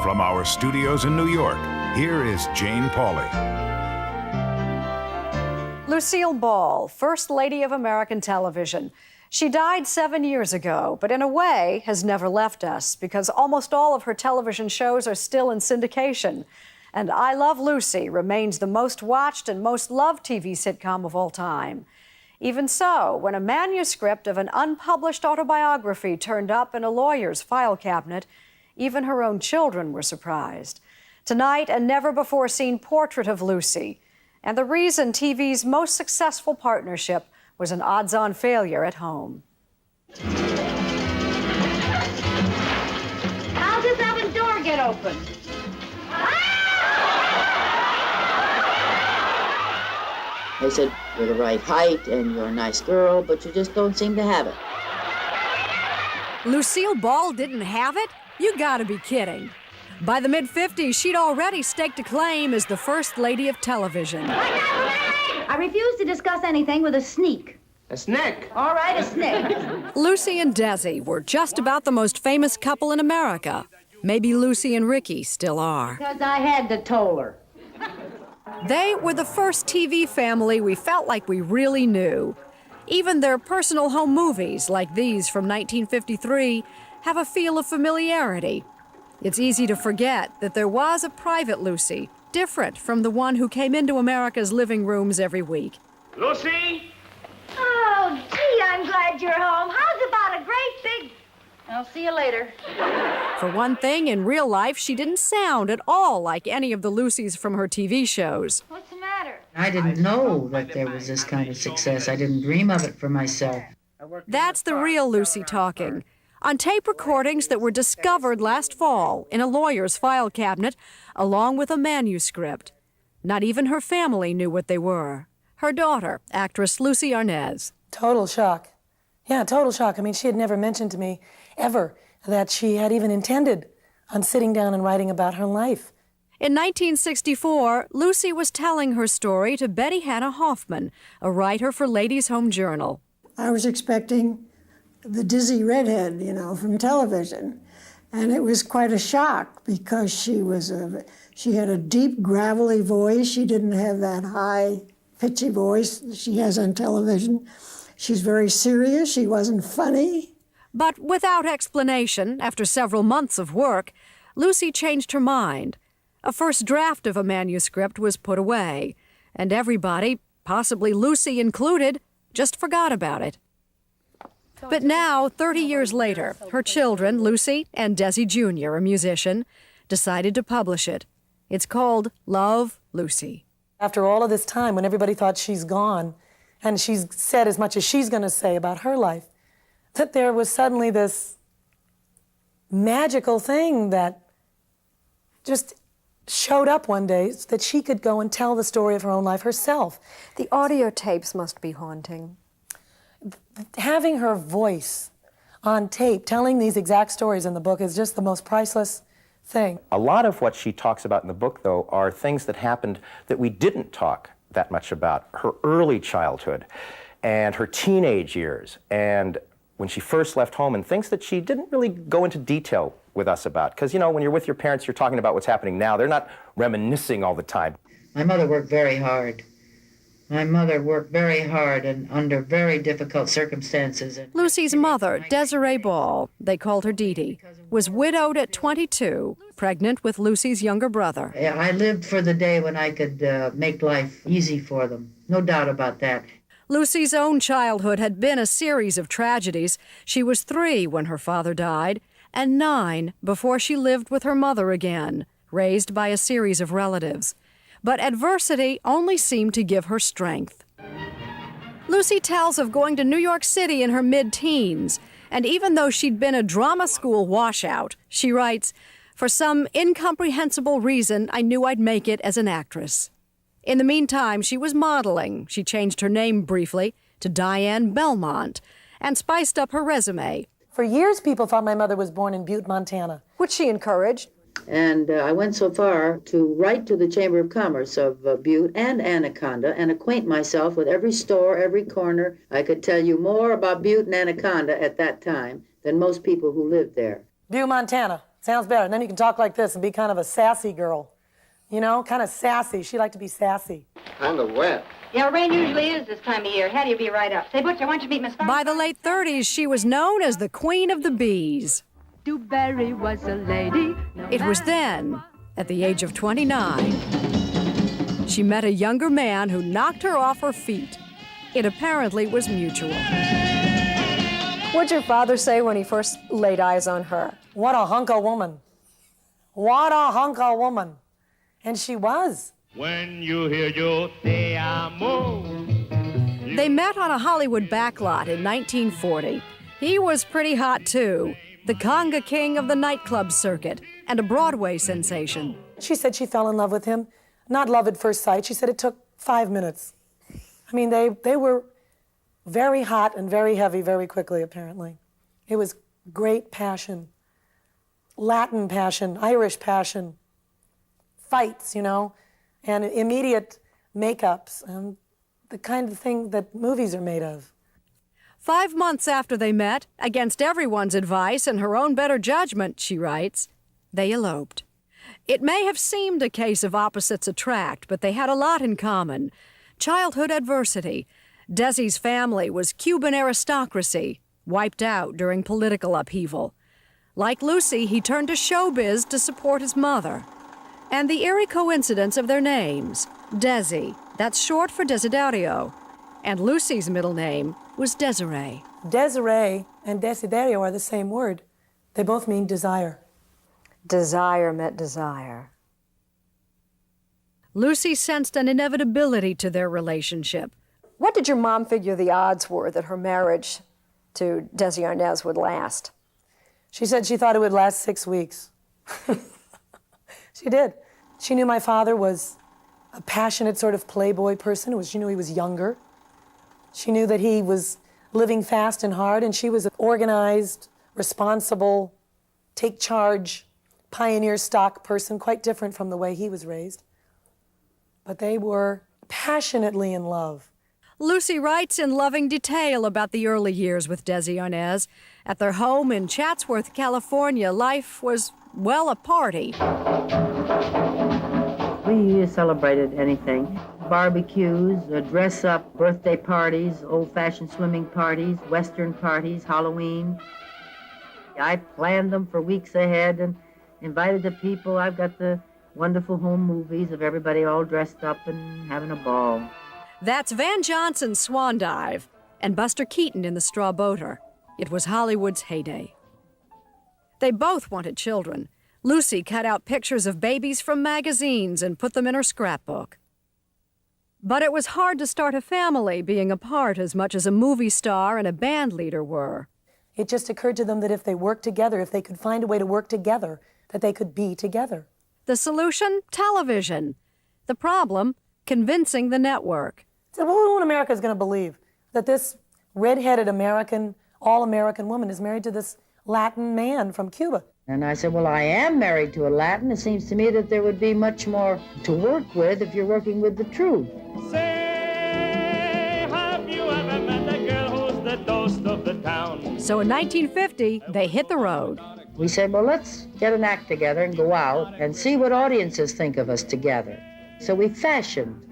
From our studios in New York, here is Jane Pauley. Lucille Ball, First Lady of American television. She died 7 years ago, but in a way has never left us because almost all of her television shows are still in syndication. And I Love Lucy remains the most watched and most loved TV sitcom of all time. Even so, when a manuscript of an unpublished autobiography turned up in a lawyer's file cabinet, even her own children were surprised. Tonight, a never-before-seen portrait of Lucy, and the reason TV's most successful partnership was an odds-on failure at home. How'd this oven door get open? They said, you're the right height and you're a nice girl, but you just don't seem to have it. Lucille Ball didn't have it? You gotta be kidding. By the mid-50s, she'd already staked a claim as the First Lady of television. I refuse to discuss anything with a sneak. A snick? All right, a snick. Lucy and Desi were just about the most famous couple in America. Maybe Lucy and Ricky still are. Because I had to toll her. They were the first TV family we felt like we really knew. Even their personal home movies, like these from 1953, have a feel of familiarity. It's easy to forget that there was a private Lucy, different from the one who came into America's living rooms every week. Lucy? Oh, gee, I'm glad you're home. How's about a great big... I'll see you later. For one thing, in real life, she didn't sound at all like any of the Lucys from her TV shows. What's the matter? I didn't know that there was this kind of success. I didn't dream of it for myself. That's the real Lucy talking. On tape recordings that were discovered last fall in a lawyer's file cabinet, along with a manuscript. Not even her family knew what they were. Her daughter, actress Lucy Arnaz. Total shock. Yeah, total shock. I mean, she had never mentioned to me ever that she had even intended on sitting down and writing about her life. In 1964, Lucy was telling her story to Betty Hannah Hoffman, a writer for Ladies' Home Journal. I was expecting the dizzy redhead, from television. And it was quite a shock because she had a deep, gravelly voice. She didn't have that high, pitchy voice she has on television. She's very serious. She wasn't funny. But without explanation, after several months of work, Lucy changed her mind. A first draft of a manuscript was put away, and everybody, possibly Lucy included, just forgot about it. But now, 30 years later, her children, Lucy and Desi Jr., a musician, decided to publish it. It's called Love, Lucy. After all of this time, when everybody thought she's gone, and she's said as much as she's going to say about her life, that there was suddenly this magical thing that just showed up one day that she could go and tell the story of her own life herself. The audio tapes must be haunting. Having her voice on tape, telling these exact stories in the book is just the most priceless thing. A lot of what she talks about in the book, though, are things that happened that we didn't talk that much about. Her early childhood and her teenage years and when she first left home, and things that she didn't really go into detail with us about. Because, when you're with your parents, you're talking about what's happening now. They're not reminiscing all the time. My mother worked very hard. My mother worked very hard and under very difficult circumstances. Lucy's mother, Desiree Ball, they called her Dee Dee, was widowed at 22, pregnant with Lucy's younger brother. I lived for the day when I could make life easy for them. No doubt about that. Lucy's own childhood had been a series of tragedies. She was 3 when her father died, and 9 before she lived with her mother again, raised by a series of relatives. But adversity only seemed to give her strength. Lucy tells of going to New York City in her mid-teens, and even though she'd been a drama school washout, she writes, "For some incomprehensible reason, I knew I'd make it as an actress." In the meantime, she was modeling. She changed her name briefly to Diane Belmont and spiced up her resume. For years, people thought my mother was born in Butte, Montana. Which she encouraged. And I went so far to write to the Chamber of Commerce of Butte and Anaconda and acquaint myself with every store, every corner. I could tell you more about Butte and Anaconda at that time than most people who lived there. Butte, Montana. Sounds better. And then you can talk like this and be kind of a sassy girl. You know, kind of sassy. She liked to be sassy. Kind of wet. Yeah, rain usually is this time of year. Hattie will be right up. Say, Butcher, why don't you meet Miss Farmer? By the late 30s, she was known as the Queen of the Bees. Dewberry was a lady. It was then, at the age of 29, she met a younger man who knocked her off her feet. It apparently was mutual. What'd your father say when he first laid eyes on her? What a hunk of woman. What a hunk of woman. And she was. When you hear yo te amo. They met on a Hollywood backlot in 1940. He was pretty hot, too. The conga king of the nightclub circuit and a Broadway sensation. She said she fell in love with him. Not love at first sight. She said it took 5 minutes. I mean, they were very hot and very heavy very quickly, apparently. It was great passion. Latin passion, Irish passion. Fights, you know, and immediate makeups and the kind of thing that movies are made of. 5 months after they met, against everyone's advice and her own better judgment, she writes, they eloped. It may have seemed a case of opposites attract, but they had a lot in common. Childhood adversity. Desi's family was Cuban aristocracy, wiped out during political upheaval. Like Lucy, he turned to showbiz to support his mother. And the eerie coincidence of their names, Desi, that's short for Desiderio, and Lucy's middle name was Desiree. Desiree and Desiderio are the same word. They both mean desire. Desire met desire. Lucy sensed an inevitability to their relationship. What did your mom figure the odds were that her marriage to Desi Arnaz would last? She said she thought it would last 6 weeks. She did. She knew my father was a passionate sort of playboy person. She knew he was younger. She knew that he was living fast and hard, and she was an organized, responsible, take charge, pioneer stock person, quite different from the way he was raised. But they were passionately in love. Lucy writes in loving detail about the early years with Desi Arnaz. At their home in Chatsworth, California, life was, well, a party. We celebrated anything. Barbecues, dress-up birthday parties, old-fashioned swimming parties, Western parties, Halloween. I planned them for weeks ahead and invited the people. I've got the wonderful home movies of everybody all dressed up and having a ball. That's Van Johnson's Swan Dive and Buster Keaton in The Straw Boater. It was Hollywood's heyday. They both wanted children. Lucy cut out pictures of babies from magazines and put them in her scrapbook. But it was hard to start a family being apart as much as a movie star and a band leader were. It just occurred to them that if they worked together, if they could find a way to work together, that they could be together. The solution? Television. The problem? Convincing the network. So what America is going to believe? That this red-headed American, all-American woman is married to this Latin man from Cuba. And I said, well, I am married to a Latin. It seems to me that there would be much more to work with if you're working with the truth. Say, have you ever met a girl who's the toast of the town? So in 1950, they hit the road. We said, well, let's get an act together and go out and see what audiences think of us together. So we fashioned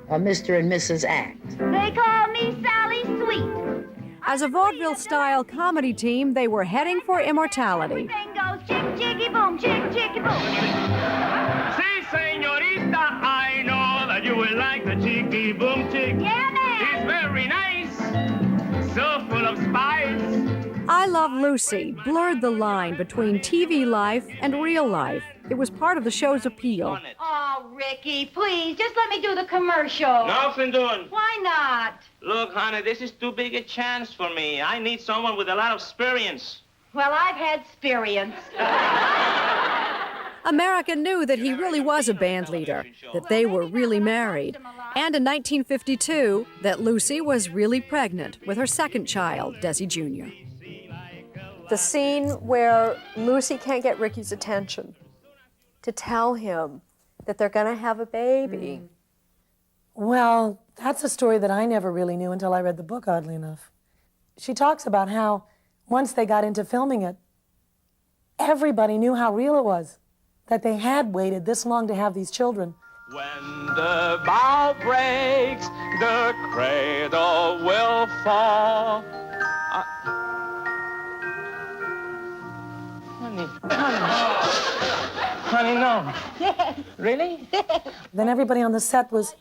a Mr. and Mrs. Act. They call me Sally Sweet. As a vaudeville-style comedy team, they were heading for immortality. Everything goes chick, chicky, boom, chick, chicky, boom. Si, señorita, I know that you will like the cheeky boom chick. Yeah, man. It's very nice, so full of spice. I Love Lucy blurred the line between TV life and real life. It was part of the show's appeal. Oh, Ricky, please, just let me do the commercial. Nothing doing. Why not? Look, honey, this is too big a chance for me. I need someone with a lot of experience. Well, I've had experience. America knew that he really was a band leader, that they were really married, and in 1952, that Lucy was really pregnant with her second child, Desi Jr. The scene where Lucy can't get Ricky's attention to tell him that they're going to have a baby. Well, that's a story that I never really knew until I read the book, oddly enough. She talks about how once they got into filming it, everybody knew how real it was, that they had waited this long to have these children. When the bow breaks, the cradle will fall. Honey, no. Really? Then everybody on the set was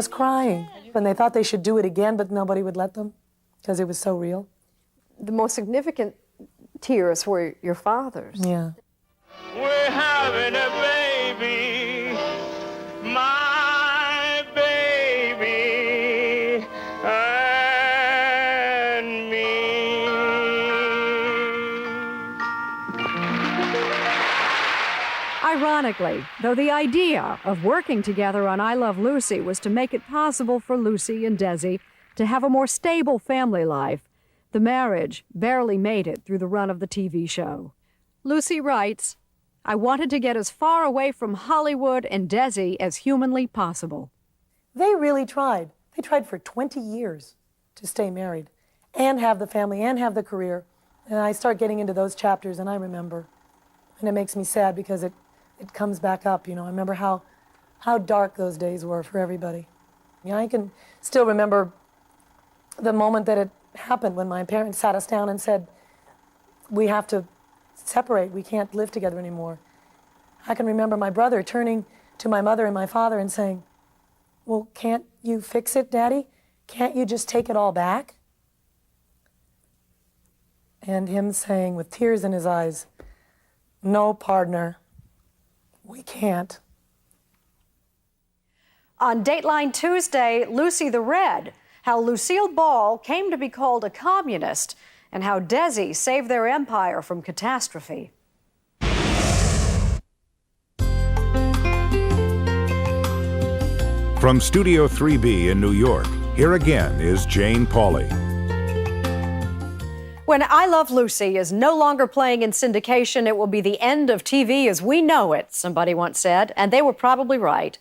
crying, and they thought they should do it again, but nobody would let them because it was so real. The most significant tears were your father's. Yeah. We're having a baby, my baby, and me. Ironically, though the idea of working together on I Love Lucy was to make it possible for Lucy and Desi to have a more stable family life, the marriage barely made it through the run of the TV show. Lucy writes, "I wanted to get as far away from Hollywood and Desi as humanly possible." They really tried. They tried for 20 years to stay married and have the family and have the career. And I start getting into those chapters, and I remember. And it makes me sad because it comes back up, you know. I remember how dark those days were for everybody. Yeah, I can still remember the moment that it happened when my parents sat us down and said, we have to separate, we can't live together anymore. I can remember my brother turning to my mother and my father and saying, well, can't you fix it, Daddy? Can't you just take it all back? And him saying with tears in his eyes, no, partner, we can't. On Dateline Tuesday, Lucy the Red, how Lucille Ball came to be called a communist and how Desi saved their empire from catastrophe. From Studio 3B in New York, here again is Jane Pauley. When I Love Lucy is no longer playing in syndication, it will be the end of TV as we know it, somebody once said, and they were probably right.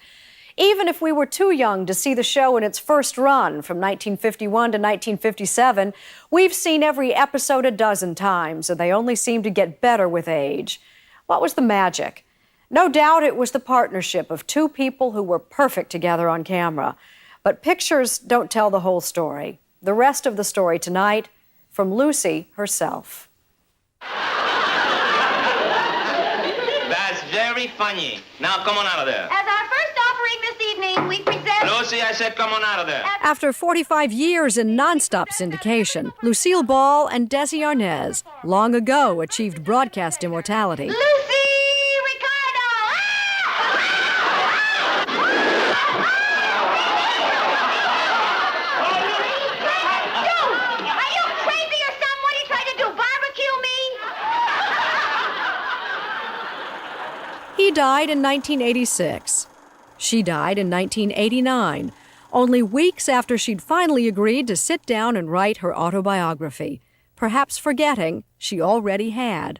Even if we were too young to see the show in its first run from 1951 to 1957, we've seen every episode a dozen times, and they only seem to get better with age. What was the magic? No doubt it was the partnership of two people who were perfect together on camera. But pictures don't tell the whole story. The rest of the story tonight, from Lucy herself. That's very funny. Now come on out of there. As our first offering this evening, we present... Lucy, I said come on out of there. After 45 years in nonstop syndication, Lucille Ball and Desi Arnaz long ago achieved broadcast immortality. Lucy Ricardo! Are you crazy or something? What are you trying to do, barbecue me? He died in 1986. She died in 1989, only weeks after she'd finally agreed to sit down and write her autobiography, perhaps forgetting she already had.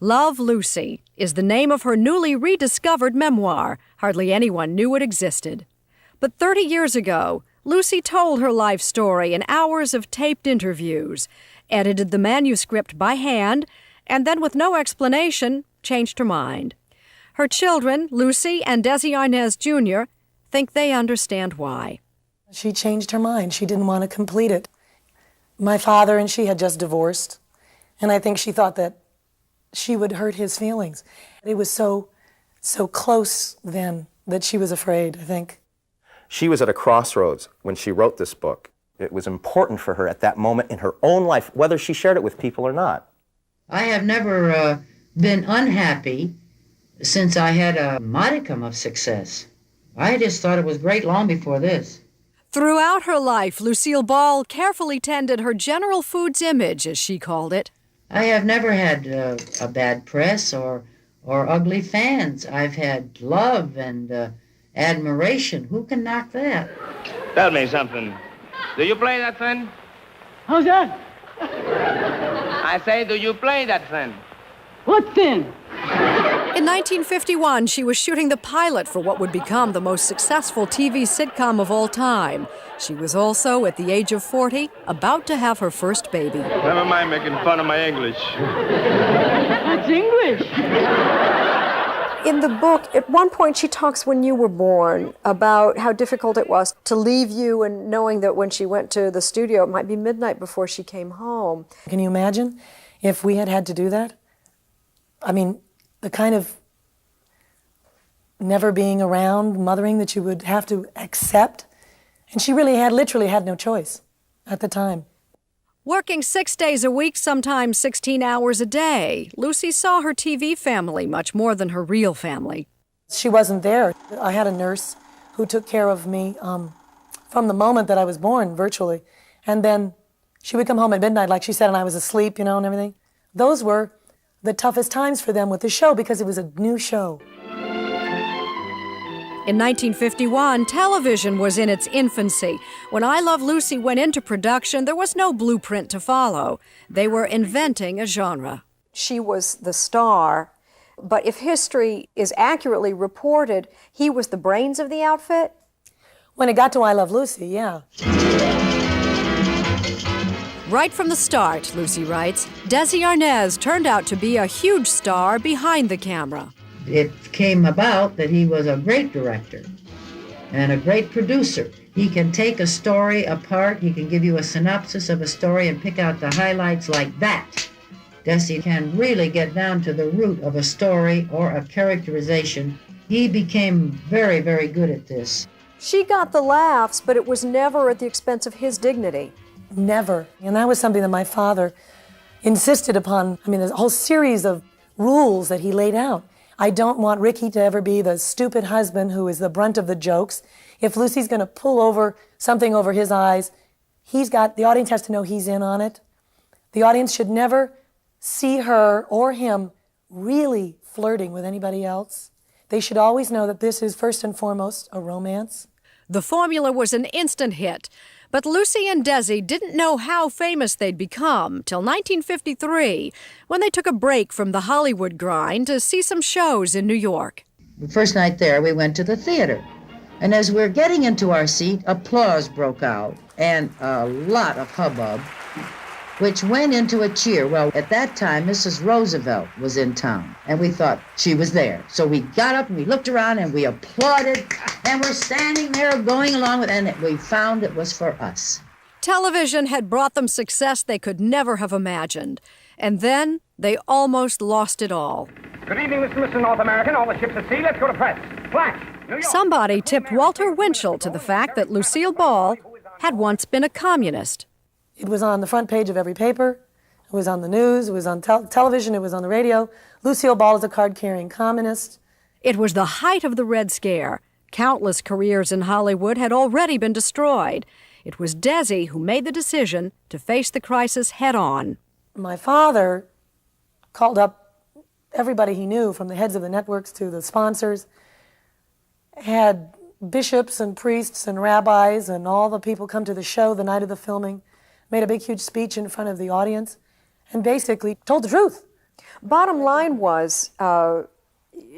Love, Lucy is the name of her newly rediscovered memoir. Hardly anyone knew it existed. But 30 years ago, Lucy told her life story in hours of taped interviews, edited the manuscript by hand, and then with no explanation, changed her mind. Her children, Lucy and Desi Arnaz Jr., think they understand why. She changed her mind. She didn't want to complete it. My father and she had just divorced, and I think she thought that she would hurt his feelings. It was so close then that she was afraid, I think. She was at a crossroads when she wrote this book. It was important for her at that moment in her own life, whether she shared it with people or not. I have never been unhappy since I had a modicum of success. I just thought it was great long before this. Throughout her life, Lucille Ball carefully tended her General Foods image, as she called it. I have never had a bad press or ugly fans. I've had love and admiration. Who can knock that? Tell me something. Do you play that thing? How's that? I say, do you play that thing? What then? In 1951, she was shooting the pilot for what would become the most successful TV sitcom of all time. She was also, at the age of 40, about to have her first baby. Never mind making fun of my English. That's English. In the book, at one point she talks when you were born about how difficult it was to leave you and knowing that when she went to the studio it might be midnight before she came home. Can you imagine if we had had to do that? I mean, the kind of never being around, mothering that you would have to accept. And she really literally had no choice at the time. Working 6 days a week, sometimes 16 hours a day, Lucy saw her TV family much more than her real family. She wasn't there. I had a nurse who took care of me from the moment that I was born, virtually. And then she would come home at midnight, like she said, and I was asleep, and everything. Those were the toughest times for them with the show because it was a new show. In 1951, television was in its infancy. When I Love Lucy went into production, there was no blueprint to follow. They were inventing a genre. She was the star, but if history is accurately reported, he was the brains of the outfit? When it got to I Love Lucy, yeah. Right from the start, Lucy writes, Desi Arnaz turned out to be a huge star behind the camera. It came about that he was a great director and a great producer. He can take a story apart, he can give you a synopsis of a story and pick out the highlights like that. Desi can really get down to the root of a story or a characterization. He became very, very good at this. She got the laughs, but it was never at the expense of his dignity. Never. And that was something that my father insisted upon. I mean, there's a whole series of rules that he laid out. I don't want Ricky to ever be the stupid husband who is the brunt of the jokes. If Lucy's going to pull over something over his eyes, the audience has to know he's in on it. The audience should never see her or him really flirting with anybody else. They should always know that this is first and foremost a romance. The formula was an instant hit, but Lucy and Desi didn't know how famous they'd become till 1953, when they took a break from the Hollywood grind to see some shows in New York. The first night there, we went to the theater. And as we're getting into our seat, applause broke out and a lot of hubbub, which went into a cheer. Well, at that time, Mrs. Roosevelt was in town, and we thought she was there. So we got up and we looked around and we applauded, and we're standing there going along with it, and we found it was for us. Television had brought them success they could never have imagined. And then they almost lost it all. Good evening, Mr. and Mrs. North American. All the ships at sea. Let's go to press. Flash. New York. Somebody tipped Walter Winchell to the fact that Lucille Ball had once been a communist. It was on the front page of every paper. It was on the news. It was on television. It was on the radio. Lucille Ball is a card-carrying communist. It was the height of the Red Scare. Countless careers in Hollywood had already been destroyed. It was Desi who made the decision to face the crisis head-on. My father called up everybody he knew, from the heads of the networks to the sponsors, had bishops and priests and rabbis and all the people come to the show the night of the filming, made a big, huge speech in front of the audience, and basically told the truth. Bottom line was,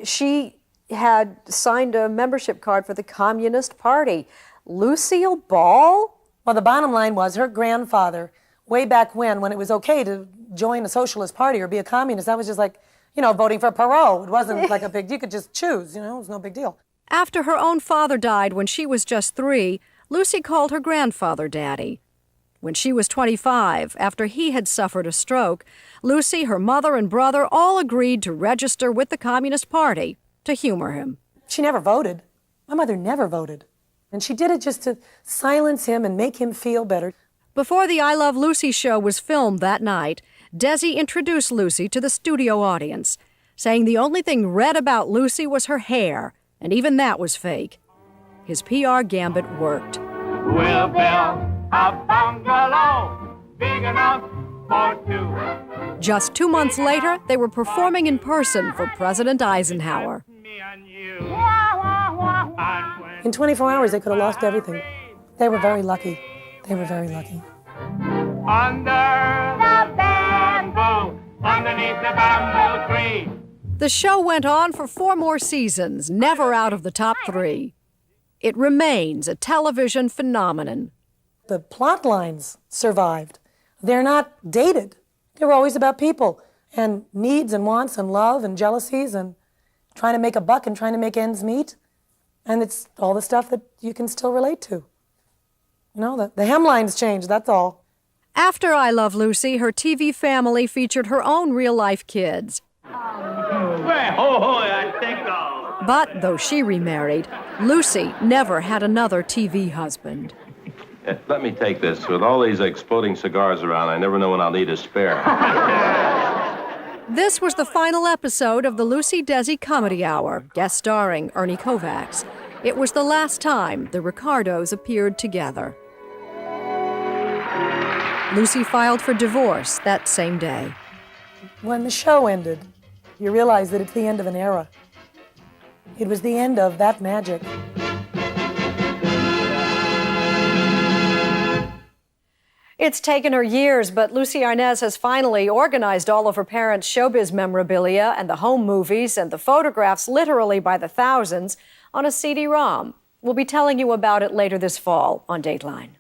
she had signed a membership card for the Communist Party. Lucille Ball? Well, the bottom line was her grandfather, way back when it was okay to join a socialist party or be a communist, that was just like, voting for Perot. It wasn't like a big deal. You could just choose, it was no big deal. After her own father died when she was just 3, Lucy called her grandfather Daddy. When she was 25, after he had suffered a stroke, Lucy, her mother, and brother all agreed to register with the Communist Party to humor him. She never voted. My mother never voted. And she did it just to silence him and make him feel better. Before the I Love Lucy show was filmed that night, Desi introduced Lucy to the studio audience, saying the only thing red about Lucy was her hair, and even that was fake. His PR gambit worked. We'll build a bungalow big enough for 2. Just 2 months later, they were performing in person for President Eisenhower. In 24 hours, they could have lost everything. They were very lucky. They were very lucky. Under the bamboo, underneath the bamboo tree. The show went on for 4 more seasons, never out of the top 3. It remains a television phenomenon. The plot lines survived. They're not dated. They were always about people and needs and wants and love and jealousies and trying to make a buck and trying to make ends meet. And it's all the stuff that you can still relate to. You know, the hemlines changed, that's all. After I Love Lucy, her TV family featured her own real-life kids. But though she remarried, Lucy never had another TV husband. Let me take this. With all these exploding cigars around, I never know when I'll need a spare. This was the final episode of the Lucy Desi Comedy Hour, guest starring Ernie Kovacs. It was the last time the Ricardos appeared together. Lucy filed for divorce that same day. When the show ended, you realize that it's the end of an era. It was the end of that magic. It's taken her years, but Lucy Arnaz has finally organized all of her parents' showbiz memorabilia and the home movies and the photographs literally by the thousands on a CD-ROM. We'll be telling you about it later this fall on Dateline.